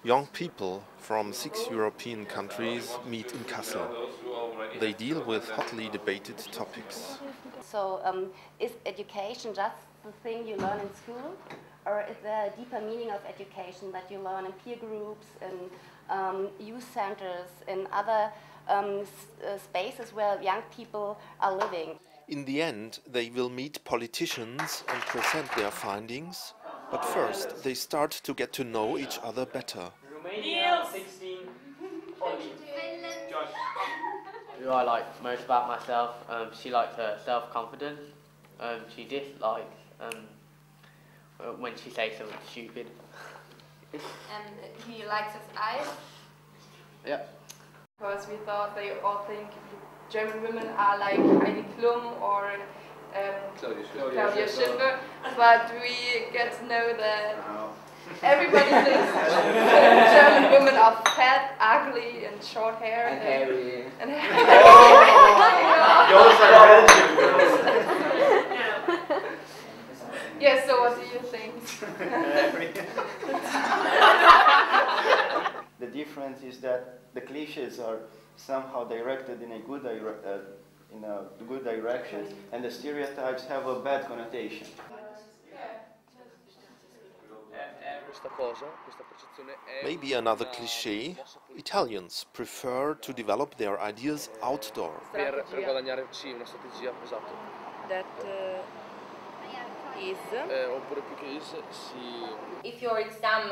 Young people from 6 European countries meet in Kassel. They deal with hotly debated topics. So is education just the thing you learn in school? Or is there a deeper meaning of education that you learn in peer groups, in youth centers, in other spaces where young people are living? In the end, they will meet politicians and present their findings, but first they start to get to know each other better. Romania, 16, Ollie. Josh. Who I like most about myself, she likes her self-confidence. She dislikes when she says something stupid. And he likes his eyes. Yeah. Because we thought they all think German women are like Heidi Klum or Claudia Schiffer, but we get to know that everybody thinks German women are fat, ugly, and short hair. And hairy. And Yes, so what do you think? The difference is that the cliches are somehow directed in a good direction, and the stereotypes have a bad connotation. Maybe another cliché: Italians prefer to develop their ideas outdoor. Per guadagnare, sì, una strategia, esatto. That is. Oppure più che sì. If your exam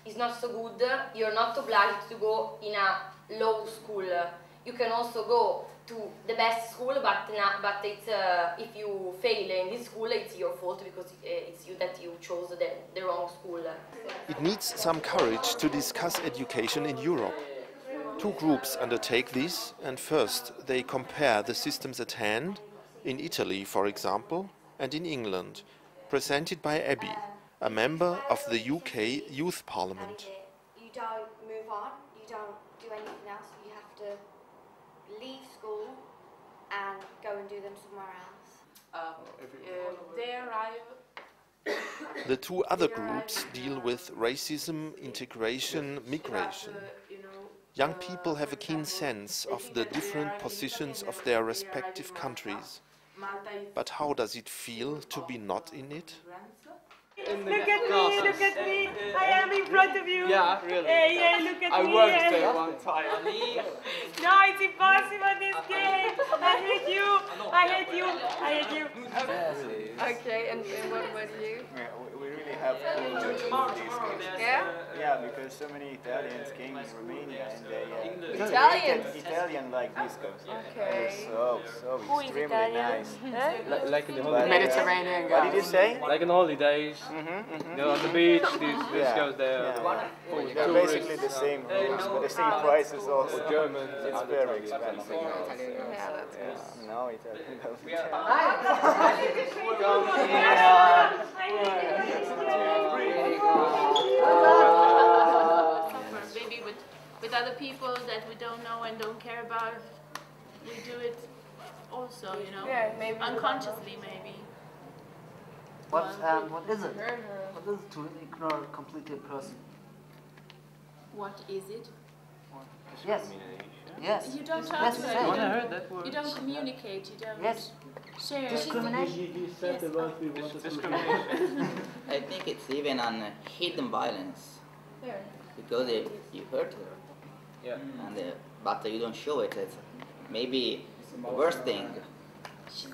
is not so good, you're not obliged to go in a low school. You can also go to the best school, but it's, if you fail in this school, it's your fault because it's you that you chose the wrong school. It needs some courage to discuss education in Europe. Two groups undertake this, and first they compare the systems at hand, in Italy for example, and in England, presented by Abby, a member of the UK Youth Parliament. You don't move on, you don't do anything else, you have to leave school and go and do them somewhere else. They arrive. The two other groups deal with racism, integration, migration. Young people have a keen sense of the different positions of their respective countries. But how does it feel to be not in it? Look at me, I am in front of you. Yeah, really. Hey, look at me. I worked there one time. No, it's impossible, this game. I hate you. Okay, and what about you? Yeah, we really have to judge these guys. Yeah? Yeah, because so many Italians came in Romania and they Italians? Italian like discos. Okay. So extremely nice. Like in the But, Mediterranean what did you say? Like in holidays, they're on the beach, this goes there. They're basically the same rules, but the same prices also. German, It's very expensive. Yeah, that's good. No, Italian goes. Maybe with other people that we don't know and don't care about, we do it also, you know, maybe unconsciously maybe. What is it? What is it to ignore completely a person? What is it? Yes. Yes. You don't talk Yes, to say. it. You don't communicate. You don't share. Discrimination. Yes. I think it's even on hidden violence. Because you hurt her. Yeah. And but you don't show it. It's maybe the worst thing. It's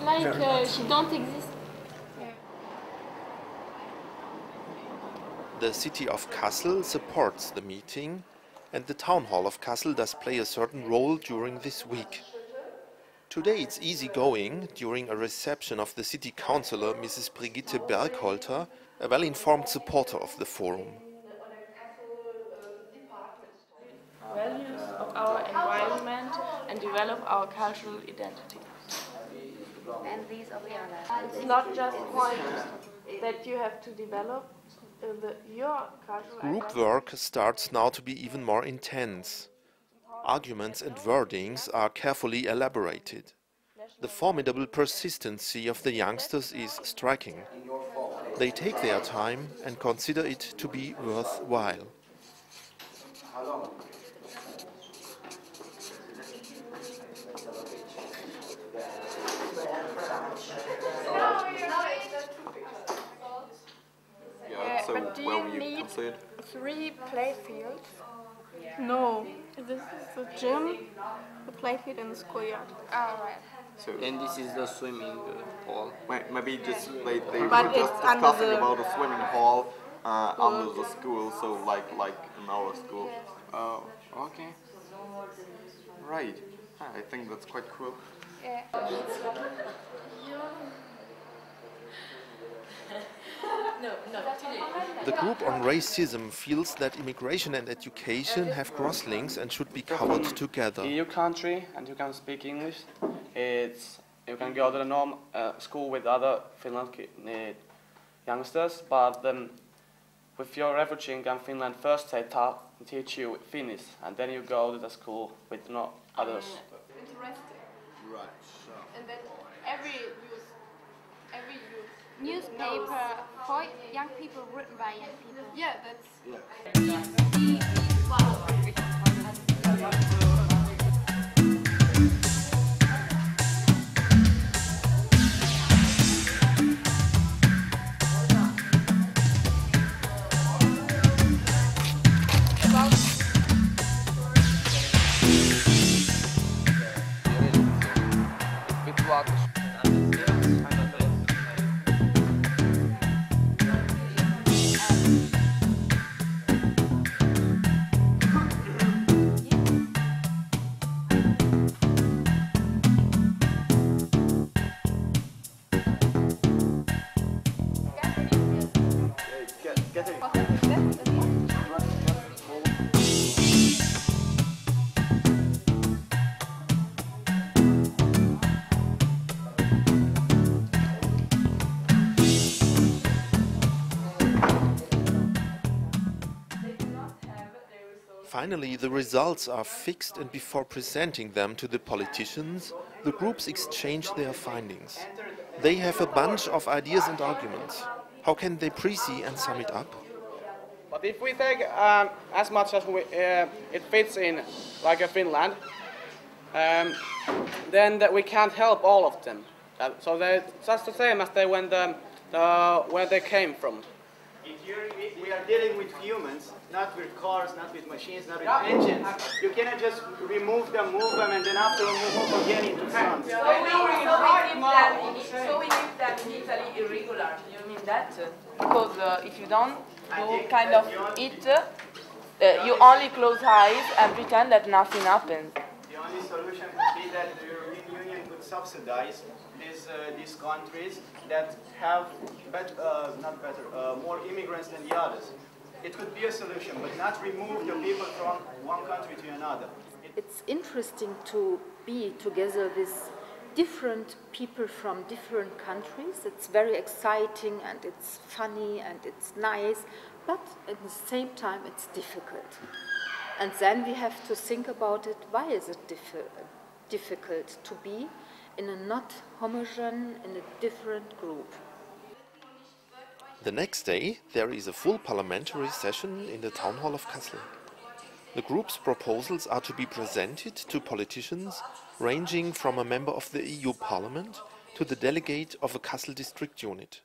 like she don't exist. The city of Kassel supports the meeting, and the town hall of Kassel does play a certain role during this week. Today it's easy going during a reception of the city councillor Mrs. Brigitte Bergholter, a well-informed supporter of the forum. Values of our environment and develop our cultural identity. And these are the others. It's not just point that you have to develop your cultural Group identity. work starts now to be even more intense. Arguments and wordings are carefully elaborated. The formidable persistency of the youngsters is striking. They take their time and consider it to be worthwhile. Yeah, so but do where you will you need concede? 3 play fields? No, this is the gym, the play field and the schoolyard. Oh, right. So And this is the swimming pool. maybe just they But were just it's under discussing the about a swimming hall school. under the school, so like in our school. Oh, okay. Right. I think that's quite cool. Yeah. The group on racism feels that immigration and education have cross links and should be covered together. In your country, and you can speak English, you can go to the school with other Finland youngsters, but with your refugee in Finland, first they teach you Finnish, and then you go to the school with no others. Interesting. Right. And then every Newspaper for young people, written by young people. Yeah, that's... Finally, the results are fixed, and before presenting them to the politicians, the groups exchange their findings. They have a bunch of ideas and arguments. How can they pre-see and sum it up? But if we take as much as it fits in, like a Finland, then we can't help all of them. So they're just the same as they went where they came from. We are dealing with humans, not with cars, not with machines, not with engines. You cannot just remove them, move them, and then after move again into sun. So we keep them in Italy irregular. You mean that? Because if you don't do kind of it, you only close eyes and pretend that nothing happens. The only solution would be that the European Union could subsidize these countries that have more immigrants than the others. It could be a solution, but not remove the people from one country to another. It's interesting to be together with different people from different countries. It's very exciting and it's funny and it's nice, but at the same time it's difficult. And then we have to think about it, why is it difficult to be in a not homogeneous, in a different group. The next day, there is a full parliamentary session in the town hall of Kassel. The group's proposals are to be presented to politicians ranging from a member of the EU Parliament to the delegate of a Kassel district unit.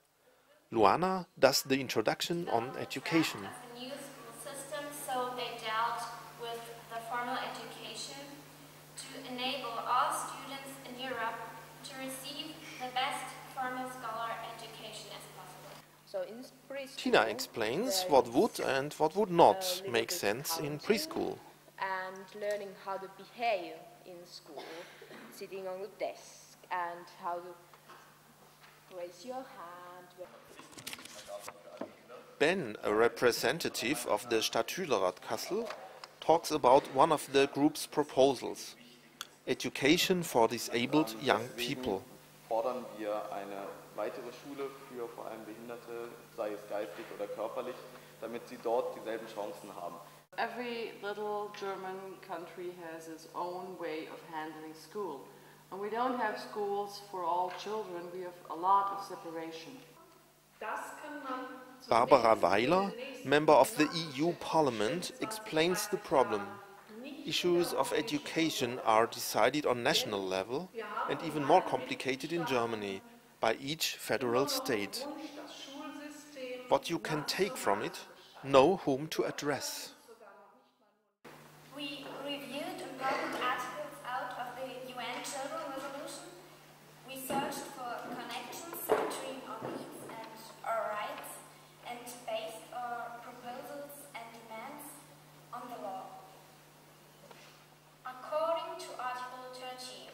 Luana does the introduction on education. A new system, so they dealt with the formal education to enable all students in Europe to receive the best formal scholar education as possible. So in preschool, Tina explains what would and what would not make sense in preschool. And learning how to behave in school, sitting on the desk, and how to raise your hand. Ben, a representative of the Stadtschülerrat Kassel, talks about one of the group's proposals: education for disabled young people. Fordern wir eine weitere Schule für vor allem Behinderte, sei es geistig oder körperlich, damit sie dort dieselben Chancen haben. Every little German country has its own way of handling school. And we don't have schools for all children, we have a lot of separation. Barbara Weiler, member of the EU Parliament, explains the problem. Issues of education are decided on national level and even more complicated in Germany by each federal state. What you can take from it, know whom to address. We reviewed important articles out of the UN Children Resolution. We searched for connections between our needs and our rights and based our proposals and demands on the law. According to Article 13,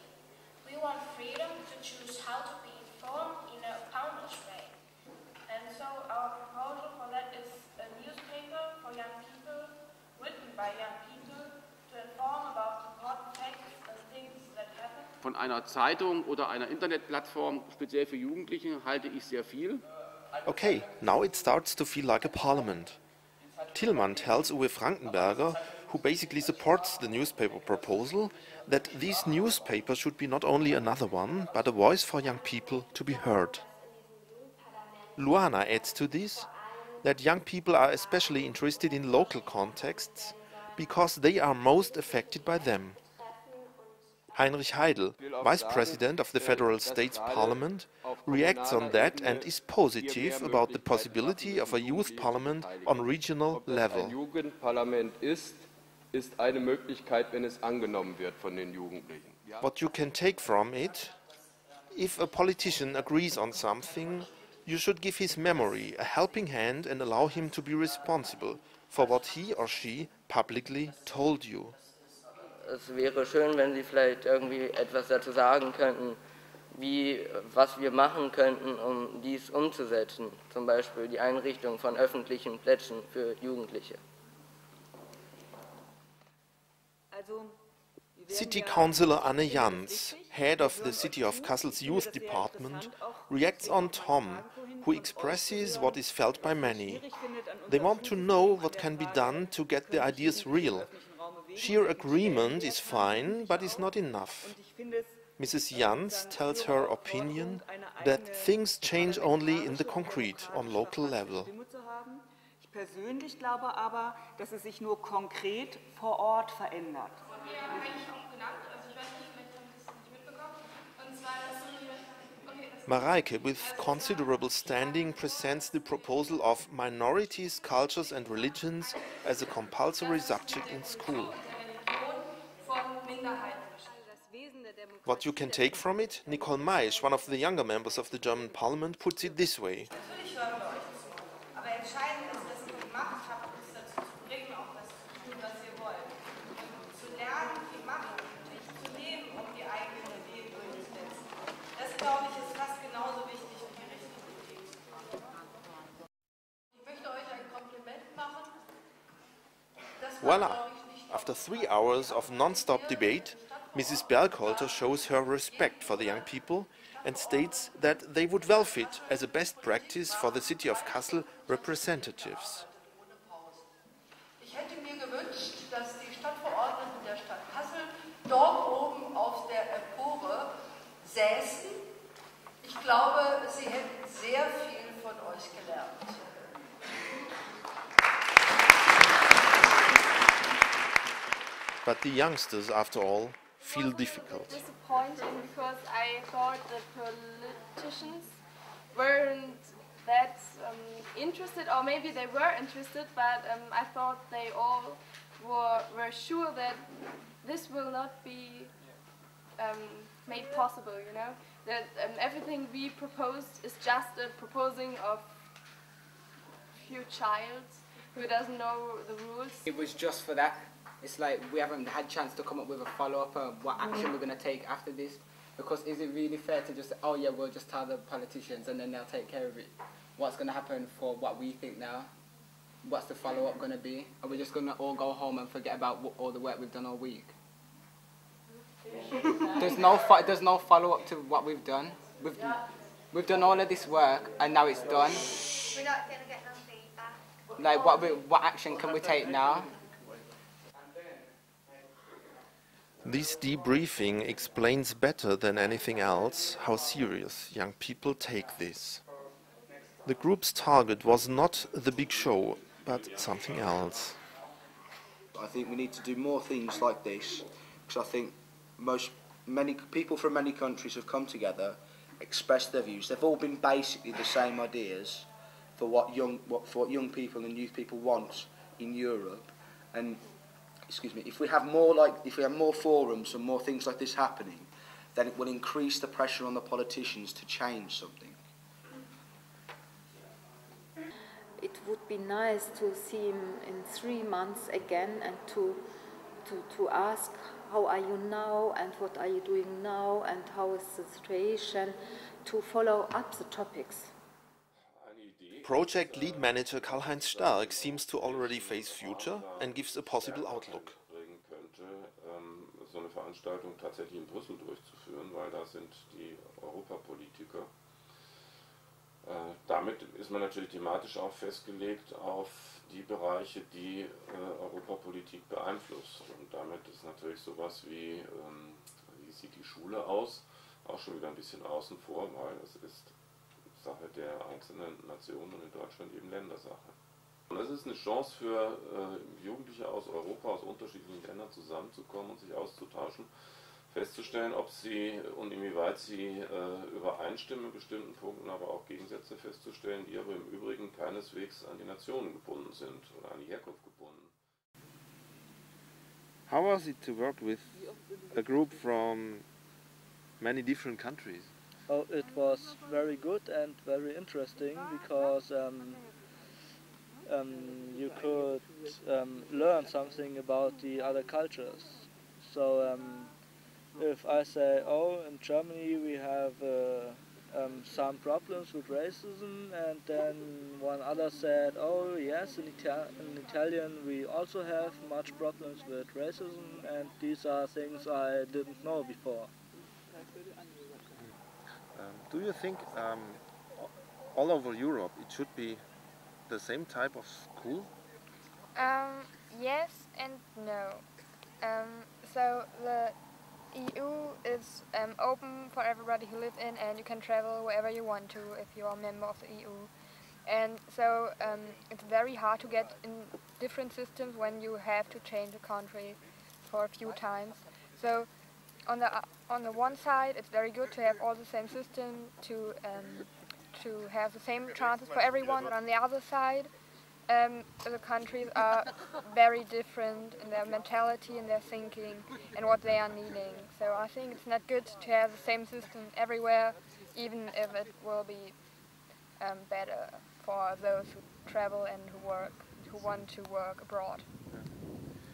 we want freedom to choose how to be informed in a boundless way. And so our proposal for that is a newspaper for young people, written by young people, to inform about important facts and things that happen. Von einer Zeitung oder einer Internetplattform, speziell für Jugendliche, halte ich sehr viel. Okay, now it starts to feel like a parliament. Tillmann tells Uwe Frankenberger, who basically supports the newspaper proposal, that these newspapers should be not only another one, but a voice for young people to be heard. Luana adds to this that young people are especially interested in local contexts because they are most affected by them. Heinrich Heidel, Vice President of the Federal States Parliament, reacts on that and is positive about the possibility of a youth parliament on regional level. Ein Jugendparlament ist eine Möglichkeit, wenn es angenommen wird von den Jugendlichen. What you can take from it, if a politician agrees on something, you should give his memory a helping hand and allow him to be responsible for what he or she publicly told you. Es wäre schön, wenn Sie vielleicht irgendwie etwas dazu sagen könnten, was wir machen könnten, um dies umzusetzen. Zum Beispiel die Einrichtung von öffentlichen Plätzen für Jugendliche. City Councillor Anne Jans, head of the City of Kassel's Youth Department, reacts on Tom, who expresses what is felt by many. They want to know what can be done to get the ideas real. Sheer agreement is fine, but is not enough. Mrs. Jans tells her opinion that things change only in the concrete, on local level. Ich persönlich glaube aber, dass es sich nur konkret vor Ort verändert. Mareike, with considerable standing, presents the proposal of minorities, cultures and religions as a compulsory subject in school. What you can take from it? Nicole Maisch, one of the younger members of the German Parliament, puts it this way. Voila! After 3 hours of non-stop debate, Mrs. Bergholter shows her respect for the young people and states that they would well fit as a best practice for the city of Kassel representatives. Ich hätte mir gewünscht, dass die Stadtverordneten der Stadt Kassel dort oben auf der Empore säßen. Ich glaube, sie hätten sehr viel von euch gelernt. But the youngsters, after all, feel difficult. Disappointing because I thought the politicians weren't that interested, or maybe they were interested, but I thought they all were sure that this will not be made possible, you know? That everything we proposed is just a proposing of few child who doesn't know the rules. It was just for that. It's like we haven't had a chance to come up with a follow-up on what action we're going to take after this. Because is it really fair to just say, oh yeah, we'll just tell the politicians and then they'll take care of it? What's going to happen for what we think now? What's the follow-up going to be? Are we just going to all go home and forget about all the work we've done all week? There's no follow-up to what we've done. We've done all of this work and now it's done. We're not going to get no feedback. Like what action can we take now? This debriefing explains better than anything else how serious young people take this. The group's target was not the big show, but something else. I think we need to do more things like this, because I think many people from many countries have come together, expressed their views. They've all been basically the same ideas for what young people and youth people want in Europe. And if we have more forums and more things like this happening, then it will increase the pressure on the politicians to change something. It would be nice to see him in 3 months again and to ask, how are you now and what are you doing now and how is the situation, to follow up the topics. Project lead manager Karl-Heinz Stark seems to already face future and gives a possible outlook. So eine Veranstaltung tatsächlich in Brüssel durchzuführen, weil da sind die Europapolitiker. Damit ist man natürlich thematisch auch festgelegt auf die Bereiche, die Europapolitik beeinflussen. Und damit ist natürlich sowas wie sieht die Schule aus, auch schon wieder ein bisschen außen vor, weil es ist Sache der einzelnen Nationen und in Deutschland eben Ländersache. Und es ist eine Chance für Jugendliche aus Europa, aus unterschiedlichen Ländern zusammenzukommen und sich auszutauschen, festzustellen, ob sie und inwieweit sie übereinstimmen in bestimmten Punkten, aber auch Gegensätze festzustellen, die aber im Übrigen keineswegs an die Nationen gebunden sind oder an die Herkunft gebunden. How was it to work with a group from many different countries? Oh, it was very good and very interesting because you could learn something about the other cultures. So if I say, oh, in Germany we have some problems with racism, and then one other said, oh yes, in Italian we also have much problems with racism, and these are things I didn't know before. Do you think all over Europe it should be the same type of school? Yes and no. So the EU is open for everybody who live in, and you can travel wherever you want to if you are a member of the EU. And so it's very hard to get in different systems when you have to change a country for a few times. So on the one side, it's very good to have all the same system, to have the same chances for everyone. But on the other side, the countries are very different in their mentality and their thinking and what they are needing. So I think it's not good to have the same system everywhere, even if it will be better for those who travel and who want to work abroad.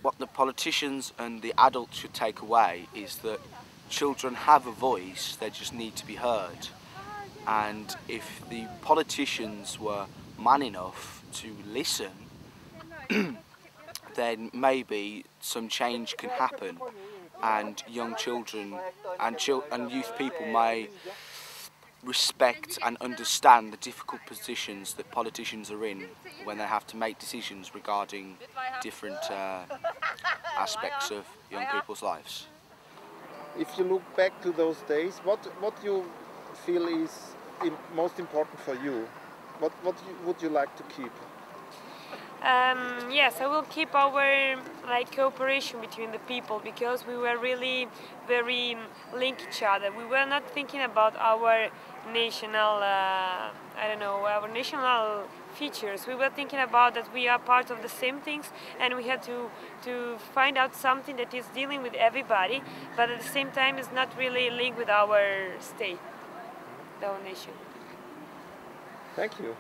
What the politicians and the adults should take away is that children have a voice, they just need to be heard. And if the politicians were man enough to listen, then maybe some change can happen, and young children and youth people may respect and understand the difficult positions that politicians are in when they have to make decisions regarding different aspects of young people's lives. If you look back to those days, what you feel is most important for you? What would you like to keep? Yes, I will keep our cooperation between the people, because we were really very linked each other. We were not thinking about our national, our national features. We were thinking about that we are part of the same things, and we had to find out something that is dealing with everybody, but at the same time is not really linked with our state, our nation. Thank you.